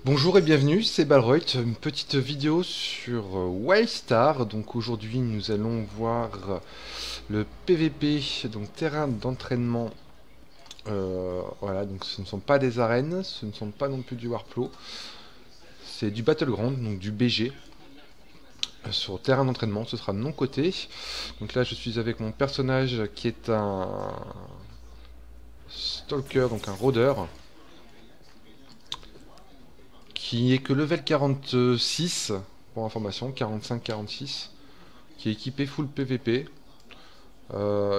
Bonjour et bienvenue, c'est Balroit, une petite vidéo sur Wildstar. Donc aujourd'hui nous allons voir le PVP, donc terrain d'entraînement. Voilà, donc ce ne sont pas des arènes, ce ne sont pas non plus du Warplo, c'est du Battleground, donc du BG. Sur terrain d'entraînement, ce sera de mon côté. Donc là je suis avec mon personnage qui est un stalker, donc un rôdeur, qui est que level 46, pour information, 45-46, qui est équipé full PVP.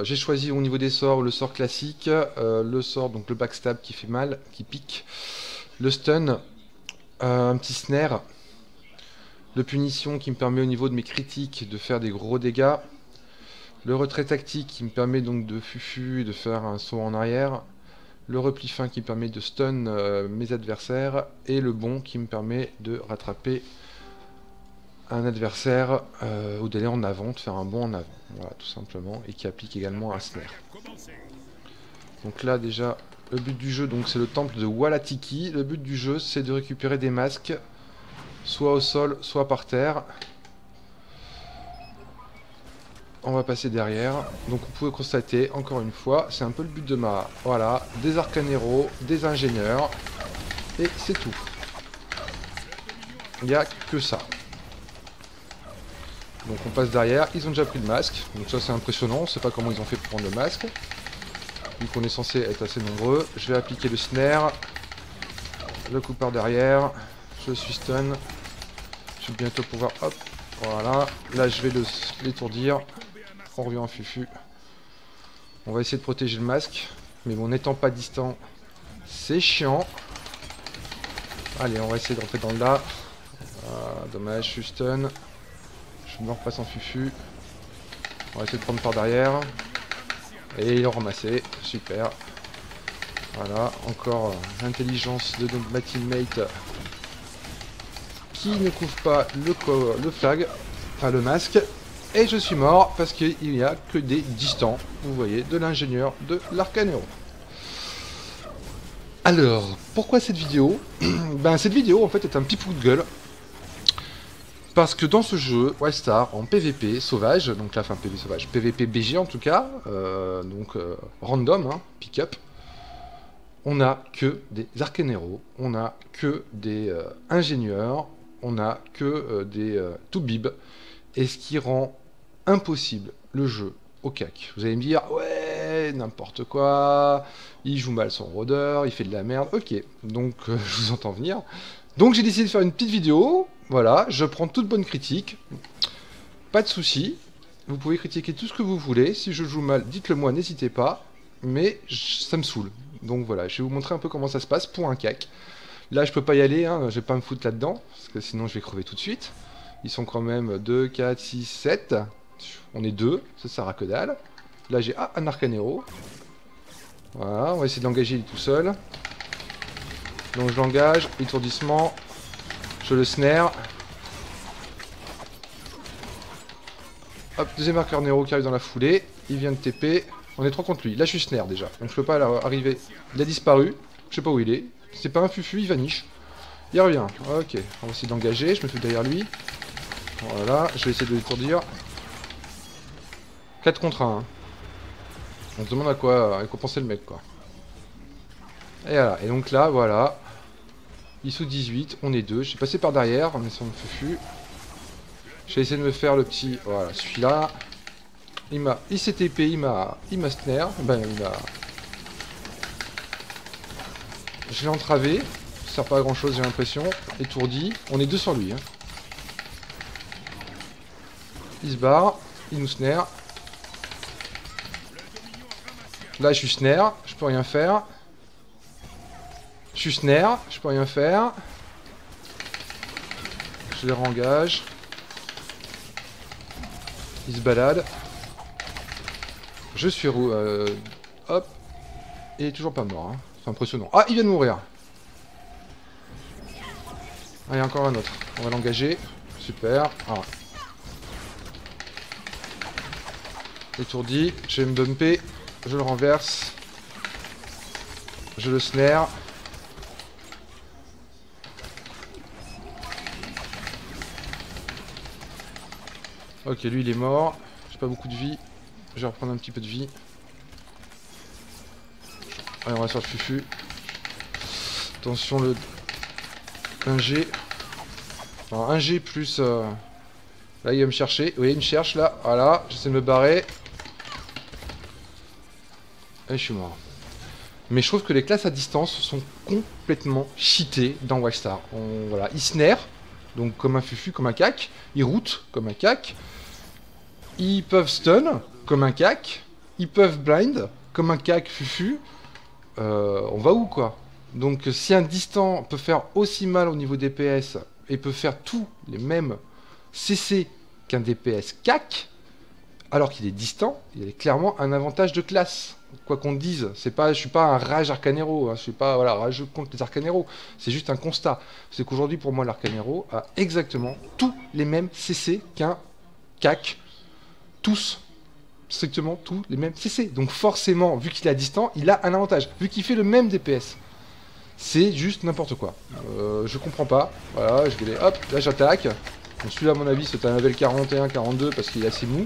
J'ai choisi au niveau des sorts le sort classique, le sort, donc le backstab qui fait mal, qui pique, le stun, un petit snare, le punition qui me permet au niveau de mes critiques de faire des gros dégâts, le retrait tactique qui me permet donc de fufu et de faire un saut en arrière, le repli fin qui me permet de stun mes adversaires, et le bond qui me permet de rattraper un adversaire ou d'aller en avant, de faire un bond en avant, voilà tout simplement, et qui applique également un snare. Donc là déjà le but du jeu, donc c'est le temple de Walatiki. Le but du jeu c'est de récupérer des masques, soit au sol, soit par terre. On va passer derrière. Donc vous pouvez constater, encore une fois, c'est un peu le but de ma... Voilà, des arcaneros, des ingénieurs, et c'est tout. Il n'y a que ça. Donc on passe derrière, ils ont déjà pris le masque, donc ça c'est impressionnant, on ne sait pas comment ils ont fait pour prendre le masque. Vu qu'on est censé être assez nombreux, je vais appliquer le snare, le coup par derrière, je suis stun, je vais bientôt pouvoir, hop, voilà, là je vais l'étourdir, on revient en fufu. On va essayer de protéger le masque, mais bon, n'étant pas distant, c'est chiant. Allez, on va essayer de rentrer dans le là. Ah, dommage, je suis stun. Je me repasse en fufu. On va essayer de prendre par derrière. Et ils l'ont ramassé, super. Voilà, encore l'intelligence de ma teammate qui ne couvre pas le flag, enfin le masque. Et je suis mort parce qu'il n'y a que des distants, vous voyez, de l'ingénieur de l'Arcanero. Alors, pourquoi cette vidéo? Ben cette vidéo en fait est un petit coup de gueule. Parce que dans ce jeu, Wildstar, en PVP sauvage, donc là, enfin PVP sauvage, PVP BG en tout cas, random, hein, pick-up, on n'a que des arcaneros, on n'a que des ingénieurs, on n'a que des toubibs, et ce qui rend impossible le jeu au cac. Vous allez me dire, ouais, n'importe quoi, il joue mal son rôdeur, il fait de la merde, ok, donc je vous entends venir. Donc j'ai décidé de faire une petite vidéo, voilà, je prends toute bonne critique, pas de souci, vous pouvez critiquer tout ce que vous voulez, si je joue mal, dites-le moi, n'hésitez pas, mais ça me saoule. Donc voilà, je vais vous montrer un peu comment ça se passe pour un cac. Là je peux pas y aller, hein, je vais pas me foutre là-dedans, parce que sinon je vais crever tout de suite. Ils sont quand même 2, 4, 6, 7, on est 2, ça sert à que dalle. Là j'ai un arcanero, voilà, on va essayer de l'engager tout seul. Donc je l'engage, étourdissement, je le snare. Hop, deuxième arcanero qui arrive dans la foulée, il vient de TP, on est 3 contre lui. Là je suis snare déjà, donc je peux pas arriver. Il a disparu, je sais pas où il est, c'est pas un fufu, il vanish. Il revient, ok, on va essayer d'engager, je me fous derrière lui. Voilà, je vais essayer de l'étourdir. 4 contre 1. Hein. On se demande à quoi récompenser le mec quoi. Et voilà, et donc là, voilà. Il sous 18, on est 2. J'ai passé par derrière en essayant de fufu. J'ai essayé de me faire le petit. Voilà, celui-là. Il s'est TP, il m'a snare. Ben, je l'ai entravé. Ça sert pas à grand chose, j'ai l'impression. Étourdi. On est 2 sur lui. Hein. Il se barre. Il nous snare. Là, je suis snare. Je peux rien faire. Je suis snare. Je peux rien faire. Je les rengage. Il se balade. Je suis hop. Et il est toujours pas mort. Hein. C'est impressionnant. Ah, il vient de mourir. Ah, il y a encore un autre. On va l'engager. Super. Ah. Étourdi. Je vais me bumper. Je le renverse. Je le snare. Ok, lui il est mort. J'ai pas beaucoup de vie. Je vais reprendre un petit peu de vie. Allez, on va sur le fufu. Attention le 1G. Alors 1G plus... Là il va me chercher. Oui il me cherche là. Voilà, j'essaie de me barrer. Et je suis mort. Mais je trouve que les classes à distance sont complètement cheatées dans Wildstar. Voilà, ils snare, donc comme un fufu, comme un cac. Ils route, comme un cac. Ils peuvent stun, comme un cac. Ils peuvent blind, comme un cac fufu. On va où, quoi? Donc si un distant peut faire aussi mal au niveau DPS et peut faire tous les mêmes CC qu'un DPS cac, alors qu'il est distant, il y a clairement un avantage de classe. Quoi qu'on dise, c'est pas, je suis pas un rage arcanero, hein, je suis pas voilà, rageux contre les arcaneros, c'est juste un constat. C'est qu'aujourd'hui pour moi l'arcanero a exactement tous les mêmes CC qu'un CAC. Tous. Strictement tous les mêmes CC. Donc forcément, vu qu'il est à distant, il a un avantage. Vu qu'il fait le même DPS. C'est juste n'importe quoi. Je comprends pas. Voilà, je vais hop, là j'attaque. Donc celui-là à mon avis c'est un level 41, 42 parce qu'il est assez mou.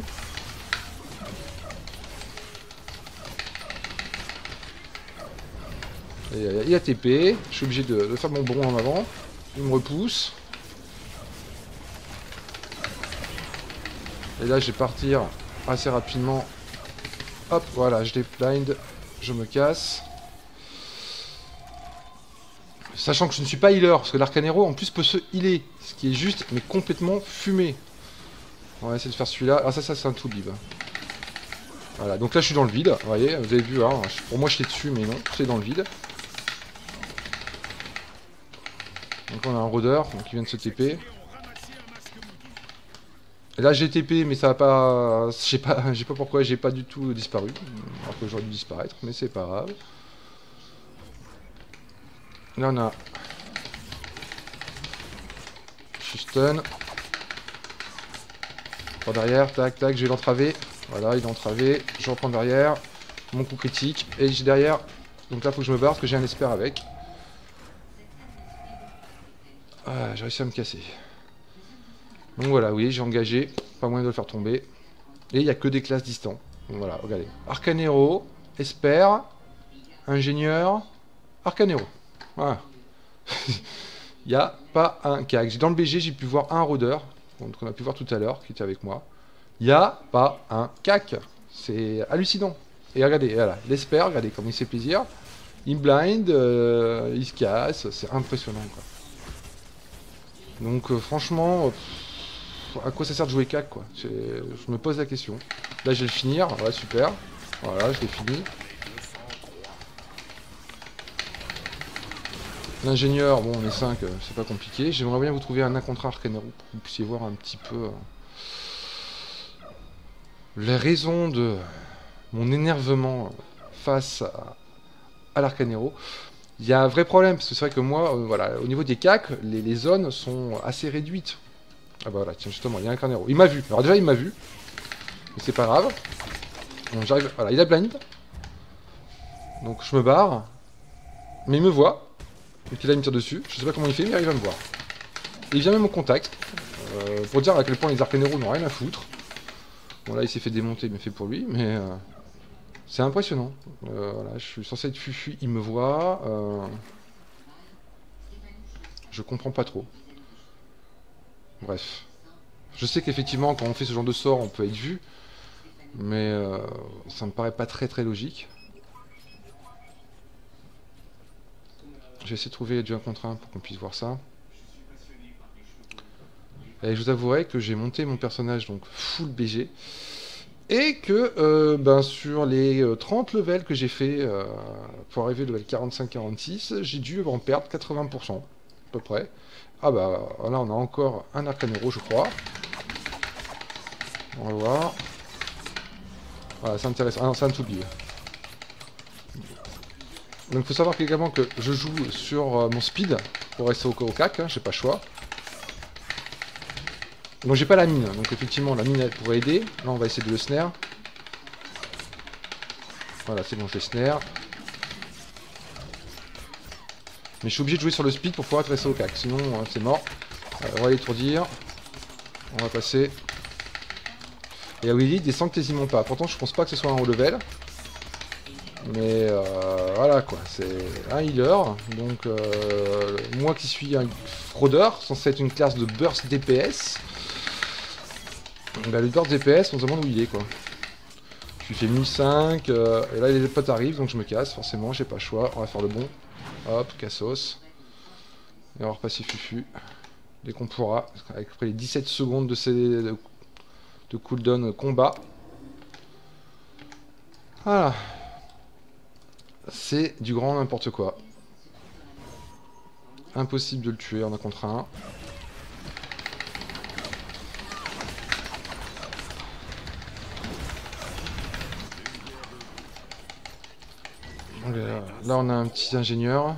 Et, il a TP, je suis obligé de faire mon bond en avant. Il me repousse. Et là je vais partir assez rapidement. Hop, voilà, je les blind, je me casse. Sachant que je ne suis pas healer, parce que l'arcanero en plus peut se healer. Ce qui est juste, mais complètement fumé. On va essayer de faire celui-là. Ah ça c'est un tout bib. Voilà, donc là je suis dans le vide, vous voyez, vous avez vu, hein, pour moi je suis dessus, mais non, c'est dans le vide. Donc on a un rôdeur qui vient de se TP. Et là j'ai TP mais ça va pas... Je sais pas pourquoi j'ai pas du tout disparu. Alors que j'aurais dû disparaître, mais c'est pas grave. Là on a... Je suis stun. Par derrière, tac tac, je vais l'entraver. Voilà, il est entravé. Je reprends derrière. Mon coup critique. Et j'ai derrière... Donc là faut que je me barre parce que j'ai un esper avec. Ah, j'ai réussi à me casser. Donc voilà, oui, j'ai engagé. Pas moyen de le faire tomber. Et il n'y a que des classes distants. Donc voilà, regardez. Arcanero, Esper, Ingénieur, Arcanero. Voilà. Il n'y a pas un CAC. Dans le BG, j'ai pu voir un rôdeur. Donc on a pu voir tout à l'heure, qui était avec moi. Il n'y a pas un CAC. C'est hallucinant. Et regardez, voilà, l'Esper, regardez comme il se fait plaisir. Il blind, il se casse. C'est impressionnant, quoi. Donc franchement, à quoi ça sert de jouer CAC quoi? Je me pose la question. Là je vais le finir, ouais super. Voilà, je l'ai fini. L'ingénieur, bon on est 5, c'est pas compliqué. J'aimerais bien vous trouver un 1 contre 1 Arcanero pour que vous puissiez voir un petit peu les raisons de mon énervement face à l'Arcanero. Il y a un vrai problème, parce que c'est vrai que moi, voilà, au niveau des CAC, les zones sont assez réduites. Ah bah voilà, tiens, justement, il y a un Arcanero. Il m'a vu. Alors déjà, il m'a vu. Mais c'est pas grave. Donc j'arrive... Voilà, il a blind. Donc je me barre. Mais il me voit. Donc là, il me tire dessus. Je sais pas comment il fait, mais il arrive à me voir. Et il vient même au contact. Pour dire à quel point les Arcaneros n'ont rien à foutre. Bon là, il s'est fait démonter, mais fait pour lui. Mais... c'est impressionnant. Voilà, je suis censé être fufu, il me voit. Je comprends pas trop. Bref. Je sais qu'effectivement, quand on fait ce genre de sort, on peut être vu. Mais ça me paraît pas très logique. Je vais essayer de trouver du 1 contre 1 pour qu'on puisse voir ça. Et je vous avouerai que j'ai monté mon personnage donc full BG. Et que ben, sur les 30 levels que j'ai fait pour arriver au level 45-46, j'ai dû en perdre 80%, à peu près. Ah bah là on a encore un Arcanero je crois. On va voir. Voilà, c'est intéressant. Ah non, c'est un tout-oublié. Donc il faut savoir également que je joue sur mon speed pour rester au CAC, hein, j'ai pas le choix. Donc j'ai pas la mine, donc effectivement la mine elle pourrait aider. Là on va essayer de le snare. Voilà, c'est bon, je le snare. Mais je suis obligé de jouer sur le speed pour pouvoir rester au CAC, sinon c'est mort. On va l'étourdir. On va passer. Et Willy descend quasiment pas. Pourtant, je pense pas que ce soit un haut level. Mais voilà quoi, c'est un healer. Donc moi qui suis un fraudeur, censé être une classe de burst DPS. Bah, le burst DPS, on se demande où il est quoi. Je lui fais 1005, et là les potes arrivent, donc je me casse, forcément, j'ai pas le choix. On va faire le bon. Hop, cassos. Et on va repasser Fufu. Dès qu'on pourra, après les 17 secondes de cooldown combat. Voilà. C'est du grand n'importe quoi. Impossible de le tuer en un contre un. Là on a un petit ingénieur.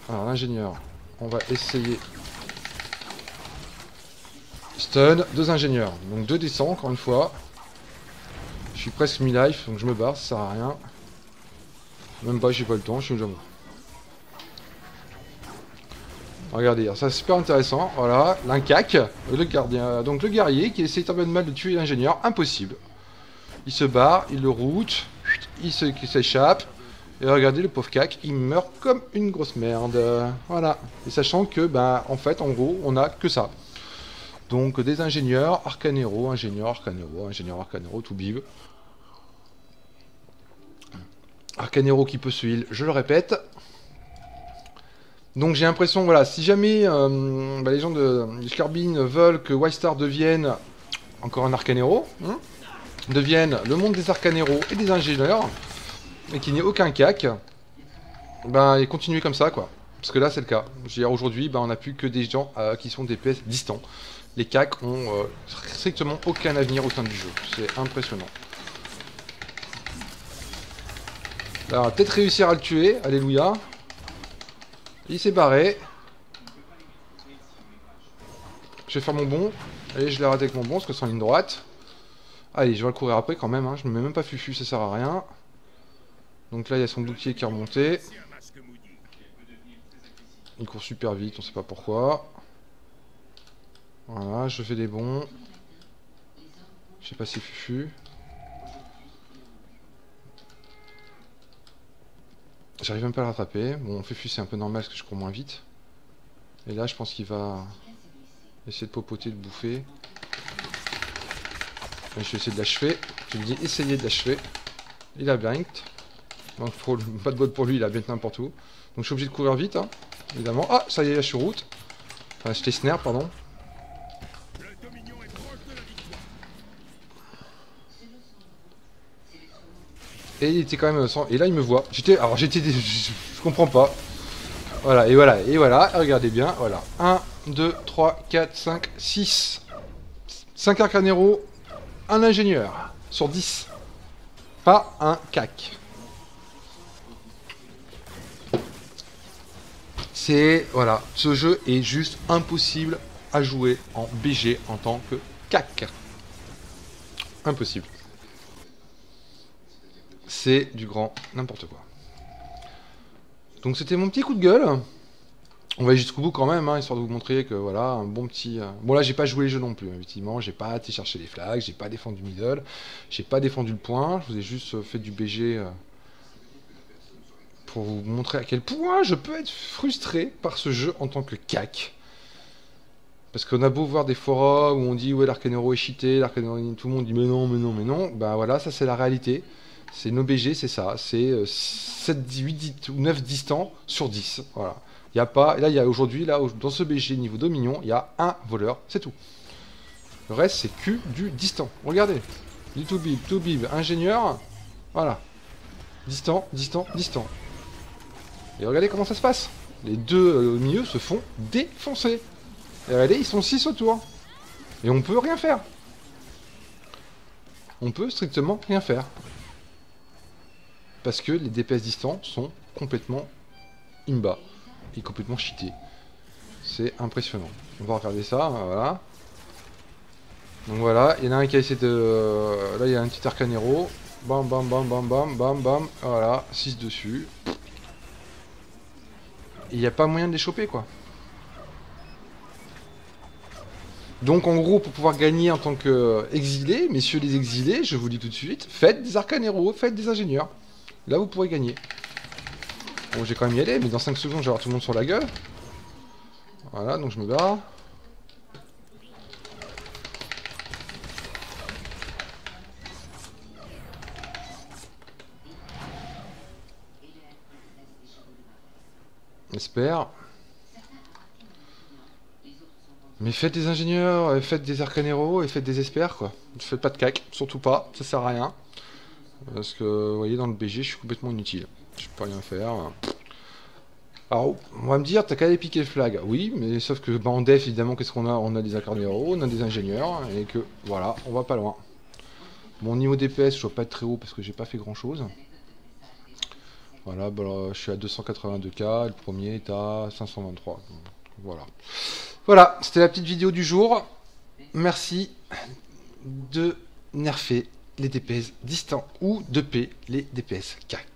Alors l'ingénieur, on va essayer. Stun, 2 ingénieurs. Donc 2 descends encore une fois. Je suis presque mi-life, donc je me barre, ça sert à rien. Même pas, j'ai pas le temps, je suis déjà mort. Regardez, ça c'est super intéressant. Voilà, l'incac, le gardien, donc le guerrier qui essaie tant bien de mal de tuer l'ingénieur, impossible. Il se barre, il le route, il s'échappe. Et regardez le pauvre cac, il meurt comme une grosse merde. Voilà. Et sachant que, ben, en fait, en gros, on a que ça. Donc des ingénieurs, arcanero, ingénieur, arcanero, tout bib. Arcanero qui peut se heal, je le répète. Donc j'ai l'impression, voilà, si jamais bah, les gens de Scarbine veulent que Wildstar devienne encore un arcanero, devienne le monde des arcaneros et des ingénieurs, et qu'il n'y ait aucun cac, ben et continuer comme ça quoi. Parce que là c'est le cas. Je veux dire aujourd'hui, ben, on n'a plus que des gens qui sont des PS distants. Les cacs ont strictement aucun avenir au sein du jeu. C'est impressionnant. Là, on va peut-être réussir à le tuer. Alléluia. Il s'est barré. Je vais faire mon bond. Allez, je l'ai raté avec mon bond, parce que c'est en ligne droite. Allez, je vais le courir après quand même. Hein. Je ne me mets même pas fufu, ça sert à rien. Donc là, il y a son bouclier qui est remonté. Il court super vite, on sait pas pourquoi. Voilà, je fais des bons. Je sais pas si fufu. J'arrive même pas à le rattraper. Bon, fufu c'est un peu normal parce que je cours moins vite. Et là, je pense qu'il va essayer de popoter, de bouffer. Et je vais essayer de l'achever. Je lui dis essayer de l'achever. Il a blinked. Donc pas de bot pour lui, il a bien n'importe où. Donc je suis obligé de courir vite, hein, évidemment. Ah, ça y est, là, je suis route. Enfin, j'étais snare, pardon. Et il était quand même sans... Et là, il me voit. Alors j'étais... Je comprends pas. Voilà, et voilà, et voilà. Regardez bien, voilà. 1, 2, 3, 4, 5, 6. 5 arcaneros, un ingénieur. Sur 10. Pas un cac. C'est... Voilà. Ce jeu est juste impossible à jouer en BG en tant que cac. Impossible. C'est du grand n'importe quoi. Donc c'était mon petit coup de gueule. On va aller jusqu'au bout quand même, hein, histoire de vous montrer que voilà, un bon petit... Bon là j'ai pas joué le jeu non plus, effectivement, j'ai pas été chercher les flags, j'ai pas défendu middle, j'ai pas défendu le point, je vous ai juste fait du BG pour vous montrer à quel point je peux être frustré par ce jeu en tant que cac. Parce qu'on a beau voir des forums où on dit ouais l'arcanero est cheaté, l'arcanero, tout le monde dit mais non, mais non, mais non, bah voilà, ça c'est la réalité. C'est nos BG, c'est ça, c'est 7, 8 ou 9 distants sur 10, voilà. Il y a pas, là il y a aujourd'hui, là dans ce BG niveau Dominion, il y a un voleur, c'est tout. Le reste c'est que du distant. Regardez, du to bib, ingénieur, voilà. Distant, distant, distant. Et regardez comment ça se passe. Les deux au milieu se font défoncer. Et regardez, ils sont 6 autour. Et on peut rien faire. On peut strictement rien faire. Parce que les DPS distants sont complètement imba. Et complètement cheatés. C'est impressionnant. On va regarder ça, voilà. Donc voilà, il y en a un qui a essayé de... Là, il y a un petit arcanero. Bam, bam, bam, bam, bam, bam, bam. Voilà, 6 dessus. Et il n'y a pas moyen de les choper, quoi. Donc en gros, pour pouvoir gagner en tant qu'exilé, messieurs les exilés, je vous dis tout de suite, faites des arcanes héros, faites des ingénieurs. Là, vous pourrez gagner. Bon, j'ai quand même y aller, mais dans 5 secondes, je vais avoir tout le monde sur la gueule. Voilà, donc je me barre. J'espère. Mais faites des ingénieurs, faites des arcanes héros et faites des experts, quoi. Ne faites pas de cac, surtout pas, ça sert à rien. Parce que, vous voyez, dans le BG, je suis complètement inutile. Je peux rien faire. Alors, on va me dire, t'as qu'à aller piquer le flag. Oui, mais sauf que, bah, en def, évidemment, qu'est-ce qu'on a? On a des arcanes héros, on a des ingénieurs, et que, voilà, on va pas loin. Mon niveau DPS, je dois pas être très haut parce que j'ai pas fait grand-chose. Voilà, bah, alors, je suis à 282k, le premier est à 523. Voilà. Voilà, c'était la petite vidéo du jour. Merci de nerfer les DPS distants ou de P les DPS cac.